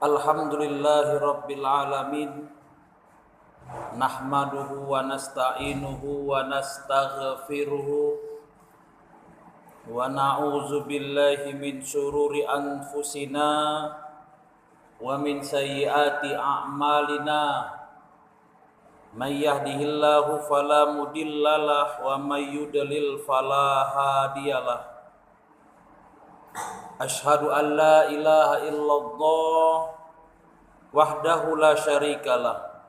Alhamdulillahi Rabbil Alamin. Nahmaduhu wa nasta'inuhu wa nastaghfiruhu wa na'udzu billahi min syururi anfusina wa min sayyiati a'malina. May yahdihillahu fala mudhillalah wa may yudlil fala hadiyalah. Asyhadu an la ilaha illallah wahdahu la syarikalah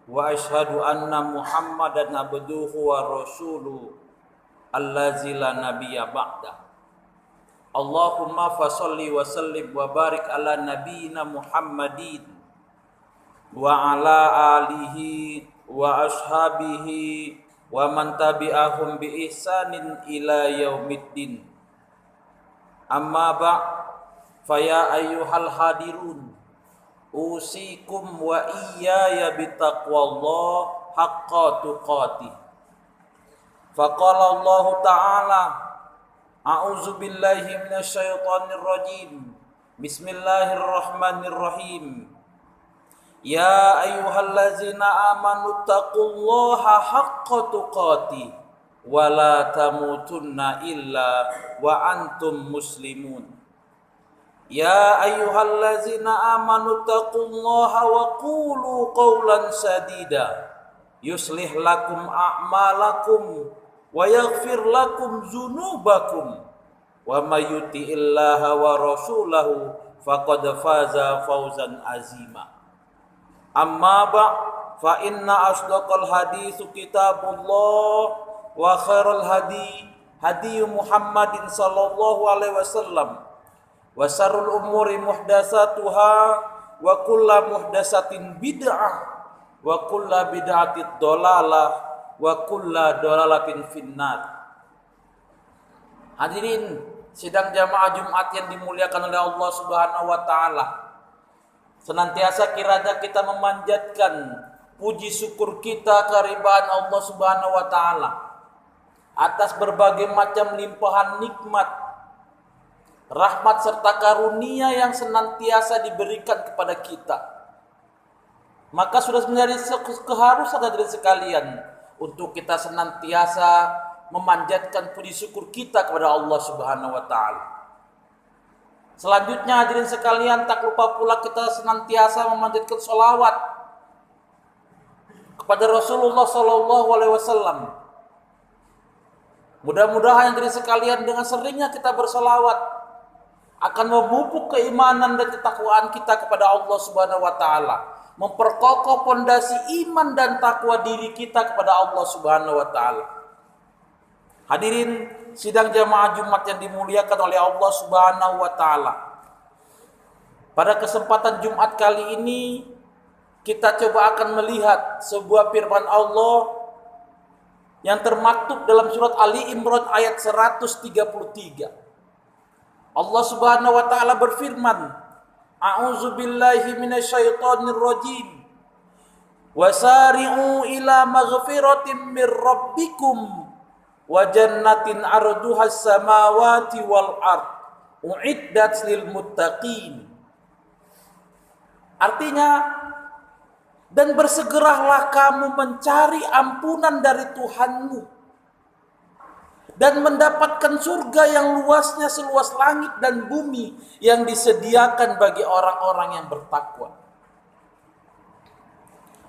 wa asyhadu anna Muhammadan abduhu wa rasuluhu allazi la nabiyya ba'da. Allahumma fasholli wa sallim wa barik ala nabiyyina Muhammadin wa ala alihi wa ashabihi wa man tabi'ahum bi ihsanin ila yaumiddin. Amma ba' faya ayyuhal hadirun usikum wa iyaya bitaqwallah haqqa tuqatih. Faqala Allah ta'ala a'udzu billahi minasyaitonir rajim. Bismillahirrahmanirrahim. Ya ayyuhallazina amanu taqullaha haqqa tuqatih wa la tamutunna illa wa antum muslimun. Ya ayyuhallazina amanu taqullaha wa qulu qawlan sadida yuslih lakum a'malakum wa yaghfir lakum dzunubakum wa may yuti'illaha wa rasulahu faqad faza fawzan azima. Amma fa inna asdaqal haditsu kitabullah wa khairal hadi Muhammadin sallallahu alaihi wasallam wa syarrul umuri muhdatsatuha wa kullu muhdatsatin bid'ah wa kullu bid'atin dhalalah wa kullu dhalalatin finnar. Hadirin sidang jamaah Jumat yang dimuliakan oleh Allah Subhanahu wa taala. Senantiasa kiranya kita memanjatkan puji syukur kita kehadiran Allah Subhanahu wa taala atas berbagai macam limpahan nikmat, rahmat serta karunia yang senantiasa diberikan kepada kita. Maka sudah menjadi keharusan hadirin sekalian untuk kita senantiasa memanjatkan puji syukur kita kepada Allah Subhanahu wa taala. Selanjutnya hadirin sekalian, tak lupa pula kita senantiasa memanjatkan sholawat kepada Rasulullah sallallahu alaihi wasallam. Mudah-mudahan hadirin sekalian dengan seringnya kita bersolawat akan memupuk keimanan dan ketakwaan kita kepada Allah Subhanahu wa taala, memperkokoh pondasi iman dan takwa diri kita kepada Allah Subhanahu wa taala. Hadirin sidang jamaah Jumat yang dimuliakan oleh Allah Subhanahu wa taala. Pada kesempatan Jumat kali ini kita coba akan melihat sebuah firman Allah yang termaktub dalam surat Ali Imran ayat 133. Allah Subhanahu wa taala berfirman, A'udzu billahi minasyaitonir rajim. Wasari'u ila maghfiratin mir rabbikum wa jannatin 'arduhas samawati wal ard u'iddat lil muttaqin. Artinya, dan bersegeralah kamu mencari ampunan dari Tuhanmu dan mendapatkan surga yang luasnya seluas langit dan bumi yang disediakan bagi orang-orang yang bertakwa.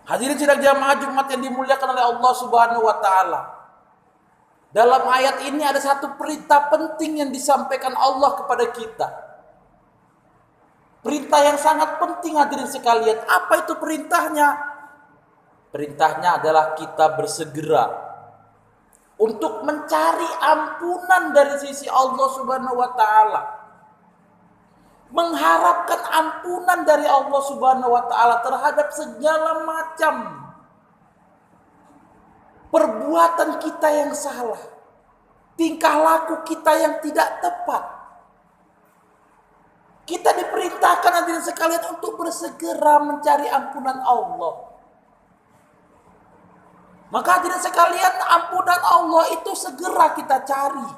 Hadirin sidang jamaah Jumat yang dimuliakan oleh Allah Subhanahu wa taala. Dalam ayat ini ada satu perintah penting yang disampaikan Allah kepada kita. Perintah yang sangat penting hadirin sekalian. Apa itu perintahnya? Perintahnya adalah kita bersegera untuk mencari ampunan dari sisi Allah Subhanahu wa taala. Mengharapkan ampunan dari Allah Subhanahu wa taala terhadap segala macam perbuatan kita yang salah, tingkah laku kita yang tidak tepat. Kita diperintahkan hadirin sekalian untuk bersegera mencari ampunan Allah. Maka hadirin sekalian, ampunan Allah itu segera kita cari.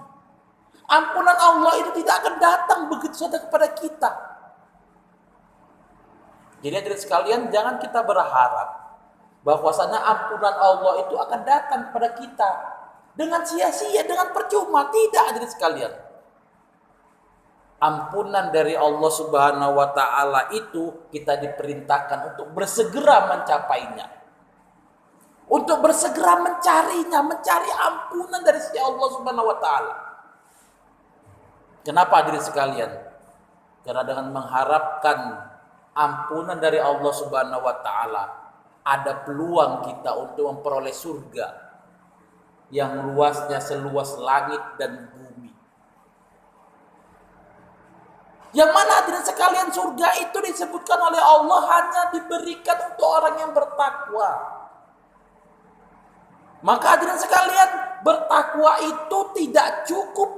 Ampunan Allah itu tidak akan datang begitu saja kepada kita. Jadi hadirin sekalian, jangan kita berharap bahwasanya ampunan Allah itu akan datang kepada kita dengan sia-sia, dengan percuma. Tidak, hadirin sekalian. Ampunan dari Allah Subhanahu wa taala itu kita diperintahkan untuk bersegera mencapainya. Untuk bersegera mencarinya, mencari ampunan dari sisi Allah Subhanahu wa taala. Kenapa hadirin sekalian? Karena dengan mengharapkan ampunan dari Allah Subhanahu wa taala, ada peluang kita untuk memperoleh surga yang luasnya seluas langit dan bumi. Yang mana hadirin sekalian, surga itu disebutkan oleh Allah hanya diberikan untuk orang yang bertakwa. Maka hadirin sekalian, bertakwa itu tidak cukup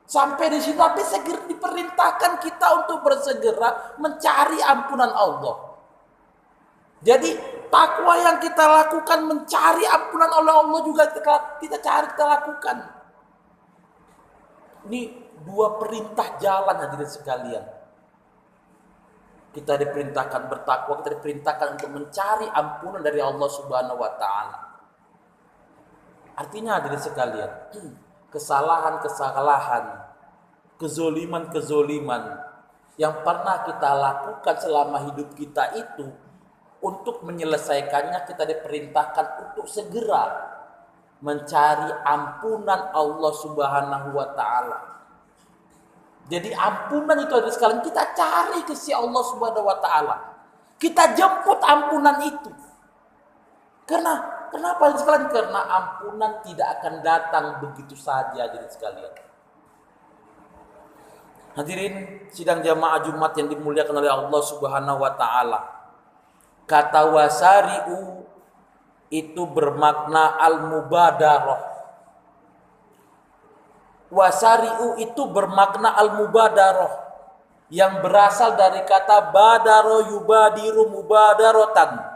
sampai di situ, tapi segera diperintahkan kita untuk bersegera mencari ampunan Allah. Jadi takwa yang kita lakukan, mencari ampunan oleh Allah juga kita lakukan. Ini dua perintah jalan hadirin sekalian. Kita diperintahkan bertakwa, kita diperintahkan untuk mencari ampunan dari Allah Subhanahu wa taala. Artinya hadirin sekalian, kesalahan-kesalahan, kezoliman-kezoliman yang pernah kita lakukan selama hidup kita itu, untuk menyelesaikannya kita diperintahkan untuk segera mencari ampunan Allah Subhanahu wa taala. Jadi ampunan itu hadirin sekalian kita cari ke si Allah Subhanahu wa taala. Kita jemput ampunan itu. Kenapa hadirin sekalian? Karena ampunan tidak akan datang begitu saja hadirin sekalian. Hadirin sidang jamaah Jumat yang dimuliakan oleh Allah Subhanahu wa taala. Kata wasari'u itu bermakna al-mubadarah. Wasari'u itu bermakna al-mubadarah yang berasal dari kata badaro yubadiru mubadarotan,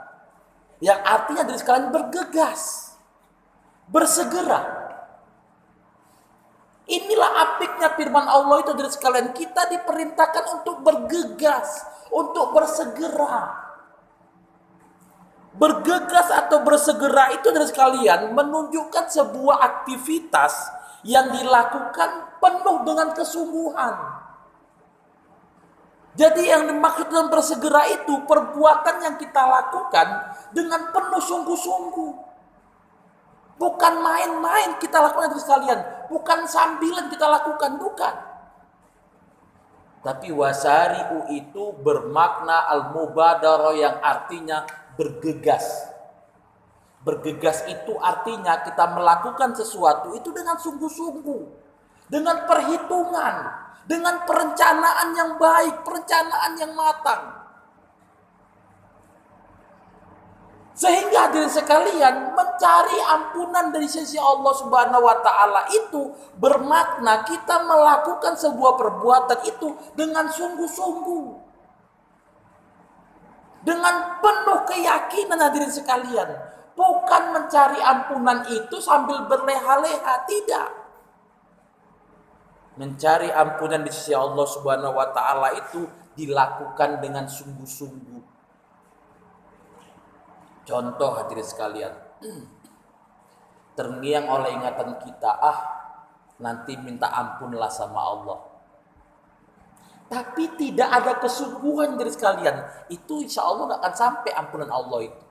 yang artinya dari sekalian bergegas, bersegera. Inilah apiknya firman Allah itu dari sekalian, kita diperintahkan untuk bergegas, untuk bersegera. Bergegas atau bersegera itu dari sekalian menunjukkan sebuah aktivitas yang dilakukan penuh dengan kesungguhan. Jadi yang dimaksud dengan bersegera itu perbuatan yang kita lakukan dengan penuh sungguh-sungguh. Bukan main-main kita lakukan itu sekalian, bukan sambilan kita lakukan, bukan. Tapi wasari'u itu bermakna al-mubadarah yang artinya bergegas. Bergegas itu artinya kita melakukan sesuatu itu dengan sungguh-sungguh, dengan perhitungan, dengan perencanaan yang baik, perencanaan yang matang. Sehingga hadirin sekalian, mencari ampunan dari sisi Allah Subhanahu wa taala itu bermakna kita melakukan sebuah perbuatan itu dengan sungguh-sungguh. Dengan penuh keyakinan hadirin sekalian. Bukan mencari ampunan itu sambil berleha-leha, tidak. Mencari ampunan di sisi Allah Subhanahu wa taala itu dilakukan dengan sungguh-sungguh. Contoh hadirin sekalian, terngiang oleh ingatan kita, nanti minta ampunlah sama Allah. Tapi tidak ada kesungguhan hadirin sekalian, itu insya Allah gak akan sampai ampunan Allah itu.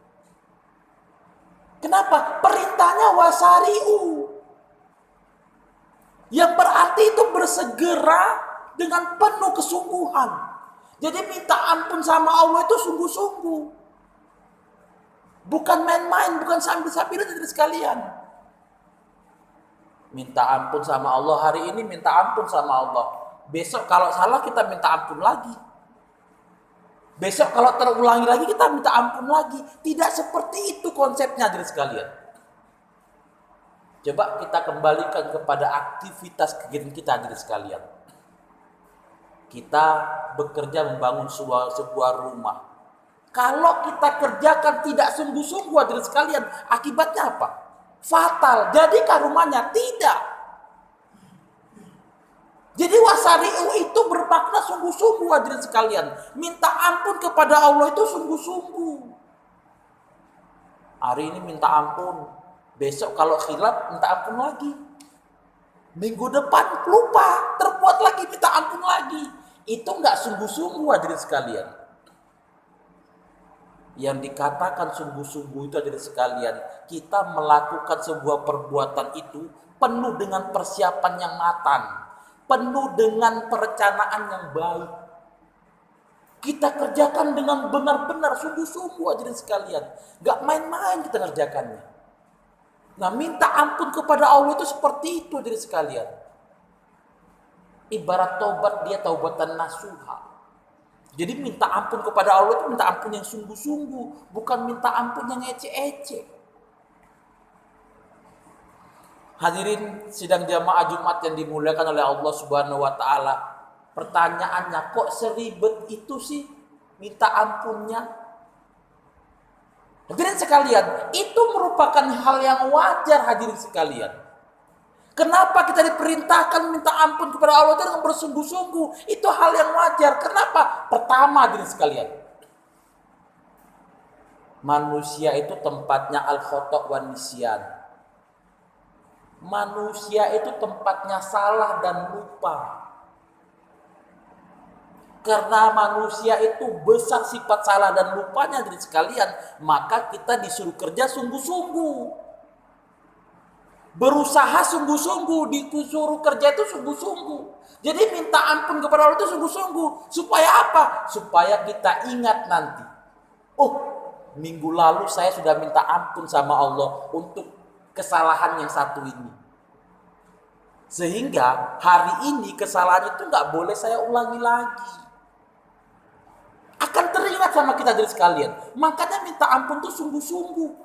Kenapa? Perintahnya wasari'u, yang berarti itu bersegera dengan penuh kesungguhan. Jadi minta ampun sama Allah itu sungguh-sungguh. Bukan main-main, bukan sambil-sambilan hadirin sekalian. Minta ampun sama Allah hari ini, minta ampun sama Allah. Besok kalau salah kita minta ampun lagi. Besok kalau terulangi lagi kita minta ampun lagi. Tidak seperti itu konsepnya hadirin sekalian. Coba kita kembalikan kepada aktivitas kegiatan kita hadirin sekalian. Kita bekerja membangun sebuah rumah. Kalau kita kerjakan tidak sungguh-sungguh hadirin sekalian, akibatnya apa? Fatal. Jadikah rumahnya? Tidak. Jadi wasari'u itu bermakna sungguh-sungguh hadirin sekalian. Minta ampun kepada Allah itu sungguh-sungguh. Hari ini minta ampun, besok kalau khilaf minta ampun lagi. Minggu depan lupa, terbuat lagi minta ampun lagi. Itu enggak sungguh-sungguh hadirin sekalian. Yang dikatakan sungguh-sungguh itu hadirin sekalian, kita melakukan sebuah perbuatan itu penuh dengan persiapan yang matang, penuh dengan perencanaan yang baik. Kita kerjakan dengan benar-benar sungguh-sungguh hadirin sekalian. Gak main-main kita kerjakannya. Nah, minta ampun kepada Allah itu seperti itu hadirin sekalian. Ibarat taubat, dia taubatan nasuha. Jadi minta ampun kepada Allah itu minta ampun yang sungguh-sungguh, bukan minta ampun yang ece-ece. Hadirin sidang jamaah Jumat yang dimuliakan oleh Allah Subhanahu wa taala. Pertanyaannya, kok seribet itu sih minta ampunnya? Hadirin sekalian, itu merupakan hal yang wajar hadirin sekalian. Kenapa kita diperintahkan minta ampun kepada Allah dengan bersungguh-sungguh? Itu hal yang wajar. Kenapa? Pertama hadirin sekalian, manusia itu tempatnya al-khata' wan nisyan. Manusia itu tempatnya salah dan lupa. Karena manusia itu besar sifat salah dan lupanya hadirin sekalian, maka kita disuruh kerja sungguh-sungguh. Berusaha sungguh-sungguh, disuruh kerja itu sungguh-sungguh. Jadi minta ampun kepada Allah itu sungguh-sungguh. Supaya apa? Supaya kita ingat nanti. Oh, minggu lalu saya sudah minta ampun sama Allah untuk kesalahan yang satu ini. Sehingga hari ini kesalahan itu nggak boleh saya ulangi lagi. Akan teringat sama kita dari sekalian. Makanya minta ampun itu sungguh-sungguh.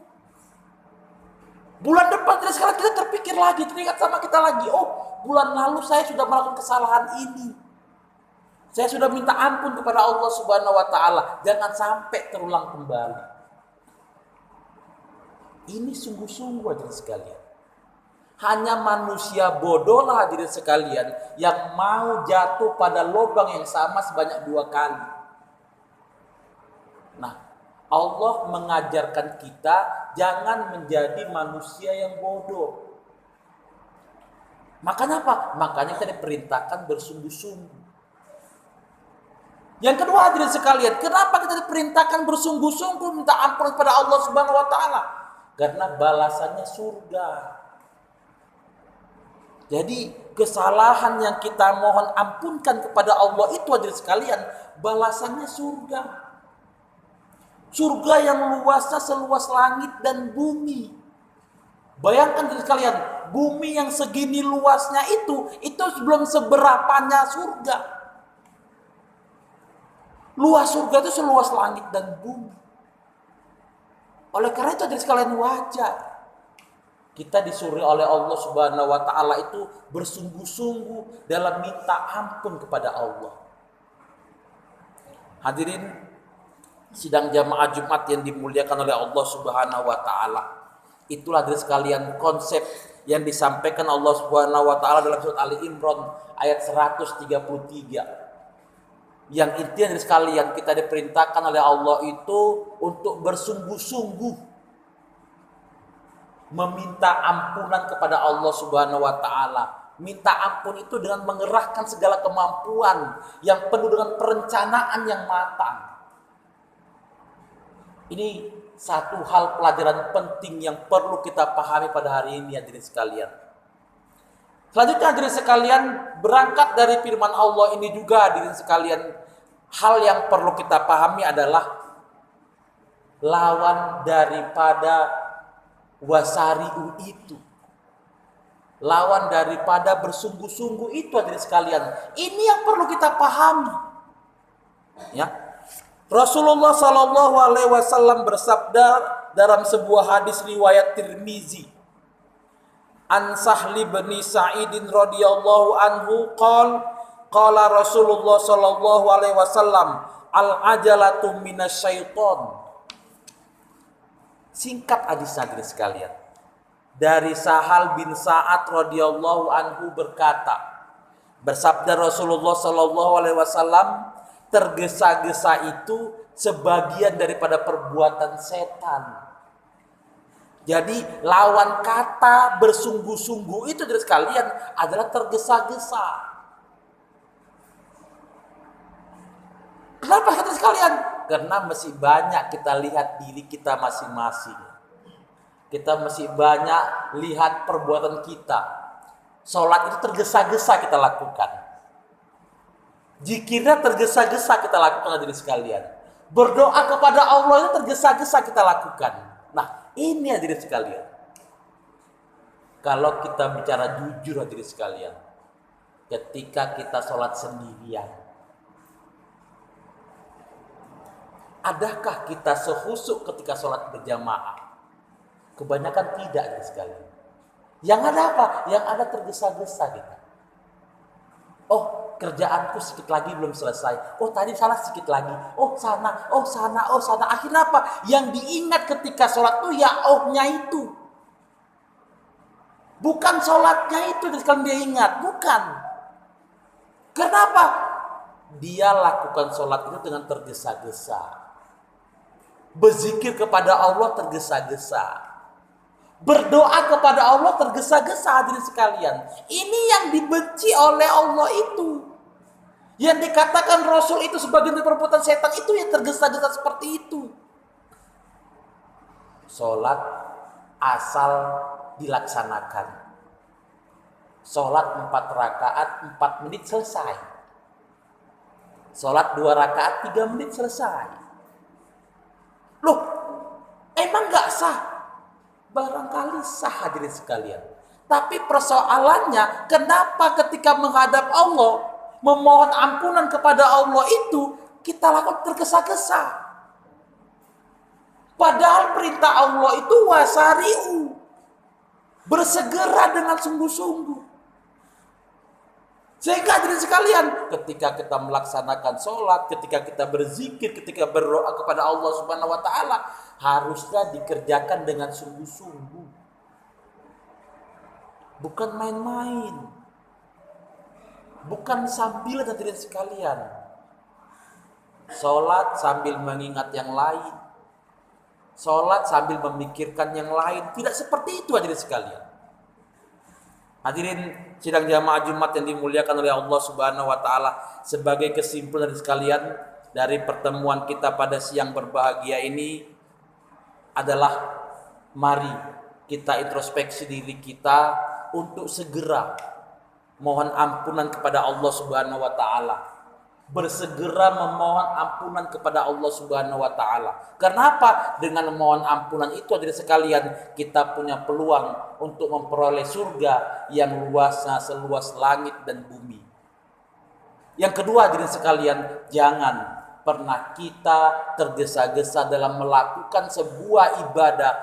Bulan depan dari sekarang kita terpikir lagi, teringat sama kita lagi. Oh, bulan lalu saya sudah melakukan kesalahan ini. Saya sudah minta ampun kepada Allah Subhanahu wa taala. Jangan sampai terulang kembali. Ini sungguh-sungguh hadirin sekalian. Hanya manusia bodoh lah hadirin sekalian yang mau jatuh pada lubang yang sama sebanyak 2 kali. Nah, Allah mengajarkan kita jangan menjadi manusia yang bodoh. Makanya apa? Makanya kita diperintahkan bersungguh-sungguh. Yang kedua hadirin sekalian, kenapa kita diperintahkan bersungguh-sungguh minta ampun kepada Allah Subhanahu wa taala? Karena balasannya surga. Jadi kesalahan yang kita mohon ampunkan kepada Allah itu hadirin sekalian, balasannya surga. Surga yang luasnya seluas langit dan bumi. Bayangkan hadirin sekalian, bumi yang segini luasnya itu belum seberapanya surga. Luas surga itu seluas langit dan bumi. Oleh karena itu hadirin sekalian, wajar kita disuruh oleh Allah Subhanahu wa taala itu bersungguh-sungguh dalam minta ampun kepada Allah. Hadirin sidang jamaah Jumat yang dimuliakan oleh Allah Subhanahu wa taala. Itulah hadirin sekalian konsep yang disampaikan Allah Subhanahu wa taala dalam surat Ali Imran ayat 133. Yang intinya hadirin sekalian, kita diperintahkan oleh Allah itu untuk bersungguh-sungguh meminta ampunan kepada Allah Subhanahu wa taala. Minta ampun itu dengan mengerahkan segala kemampuan yang penuh dengan perencanaan yang matang. Ini satu hal pelajaran penting yang perlu kita pahami pada hari ini hadirin sekalian. Selanjutnya hadirin sekalian, berangkat dari firman Allah ini juga hadirin sekalian, hal yang perlu kita pahami adalah lawan daripada wasari'u itu. Lawan daripada bersungguh-sungguh itu hadirin sekalian. Ini yang perlu kita pahami. Ya. Rasulullah sallallahu alaihi wasallam bersabda dalam sebuah hadis riwayat Tirmizi. An Sahli bin Sa'idin radhiyallahu anhu qala Rasulullah sallallahu alaihi wasallam al-ajalatu minasyaiton. Singkat hadis hadirin sekalian. Dari Sahal bin Sa'ad radhiyallahu anhu berkata, Bersabda Rasulullah Sallallahu Alaihi Wasallam, tergesa-gesa itu sebagian daripada perbuatan setan. Jadi lawan kata bersungguh-sungguh itu dari sekalian adalah tergesa-gesa. Kenapa kata sekalian? Karena masih banyak kita lihat diri kita masing-masing. Kita masih banyak lihat perbuatan kita. Sholat itu tergesa-gesa kita lakukan. Zikirnya tergesa-gesa kita lakukan hadirin sekalian. Berdoa kepada Allah itu tergesa-gesa kita lakukan. Nah, ini hadirin sekalian. Kalau kita bicara jujur hadirin sekalian, ketika kita sholat sendirian, adakah kita sekhusuk ketika sholat berjamaah? Kebanyakan tidak hadirin sekalian. Yang ada apa? Yang ada tergesa-gesa kita. Oh, kerjaanku sedikit lagi belum selesai. Oh, tadi salah sedikit lagi. Oh, sana, oh sana, oh sana. Akhirnya apa? Yang diingat ketika sholat itu ya ohnya itu. Bukan sholatnya itu kalau dia ingat. Bukan. Kenapa? Dia lakukan sholat itu dengan tergesa-gesa. Berzikir kepada Allah tergesa-gesa. Berdoa kepada Allah tergesa-gesa hadirin sekalian. Ini yang dibenci oleh Allah itu. Yang dikatakan Rasul itu sebagai perbuatan setan itu yang tergesa-gesa seperti itu. Sholat asal dilaksanakan. Sholat 4 rakaat 4 menit selesai. Sholat 2 rakaat 3 menit selesai. Loh, emang gak sah? Barangkali sah hadirin sekalian. Tapi persoalannya, kenapa ketika menghadap Allah, memohon ampunan kepada Allah itu, kita lakukan tergesa-gesa. Padahal perintah Allah itu wasari'u. Bersegera dengan sungguh-sungguh. Sehingga hadirin sekalian, ketika kita melaksanakan sholat, ketika kita berzikir, ketika berdoa kepada Allah Subhanahu wa Ta'ala, harusnya dikerjakan dengan sungguh-sungguh. Bukan main-main. Bukan sambil hadirin sekalian. Sholat sambil mengingat yang lain. Sholat sambil memikirkan yang lain. Tidak seperti itu hadirin sekalian. Hadirin sidang jamaah Jumat yang dimuliakan oleh Allah Subhanahu wa Ta'ala, sebagai kesimpulan sekalian dari pertemuan kita pada siang berbahagia ini adalah mari kita introspeksi diri kita untuk segera mohon ampunan kepada Allah Subhanahu wa Ta'ala. Bersegera memohon ampunan kepada Allah Subhanahu wa Ta'ala. Kenapa? Dengan memohon ampunan itu hadirin sekalian, kita punya peluang untuk memperoleh surga yang luasnya seluas langit dan bumi. Yang kedua hadirin sekalian, jangan pernah kita tergesa-gesa dalam melakukan sebuah ibadah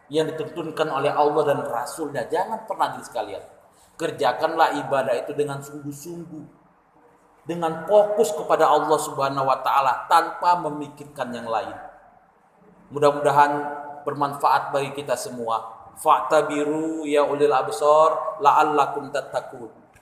yang dituntunkan oleh Allah dan Rasulnya. Jangan pernah hadirin sekalian. Kerjakanlah ibadah itu dengan sungguh-sungguh, dengan fokus kepada Allah Subhanahu wa Ta'ala tanpa memikirkan yang lain. Mudah-mudahan bermanfaat bagi kita semua. Fa'tabiru ya ulil absar la'allakum tattaqun.